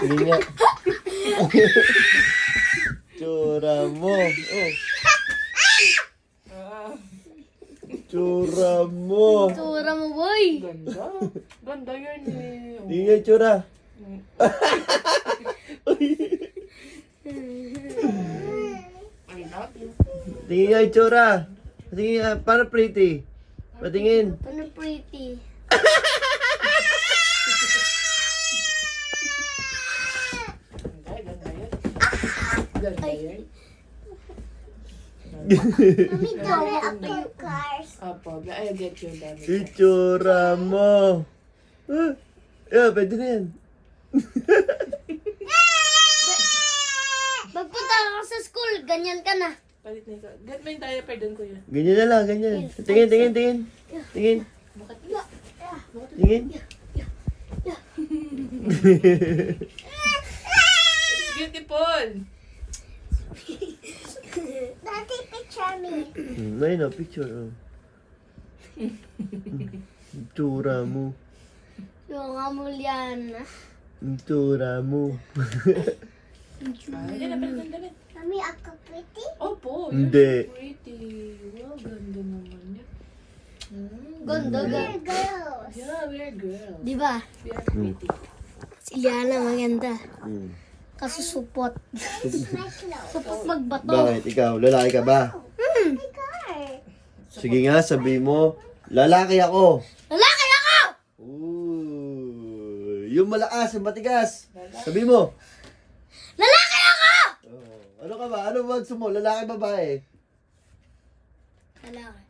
Tingin nga. Tsura mo. Oh. Tsura mo. Tura mo, boy. Ganda. Ganda yan eh. Tingin nga yung tsura. I love you. Tingin nga yung tsura. Tingin nga, para pretty. Patingin. Ano pretty? Ganda yan. Ganda yan. Mami, dami ako cars. Apo, I'll get you dami. Itsura mo. Yeah, pwede na yan. Magpunta ka sa school, ganyan ka na. Palit na ikaw. Get mo yung diaper doon, kuya. Ganyan na lang, ganyan. Tingin, tingin, tingin. Tingin. Bakit? Tingin. It's beautiful. Daddy, picture me. Ayun na, picture. Oh. Itsura mo. Yung amuliana. Itsura mo. Yan na, palit ng damit. Mami, ako pretty? Opo, Hindi. you're so pretty. Wow, ganda naman yan. Ganda, We're ganda. girls. Yeah, we're girls. Di ba? We are pretty. Si Liana maganda. Hmm. Kaso supot. This is my clothes. Supot magbato. Bakit? Ikaw, lalaki ka ba? My car. Sige nga, sabi mo, lalaki ako. Lalaki ako! Ooh, yung malakas, yung matigas. Sabi mo. Lalaki ako! Oh, ano ka ba? Ano ba gusto mo? Lalaki, babae? Lalaki.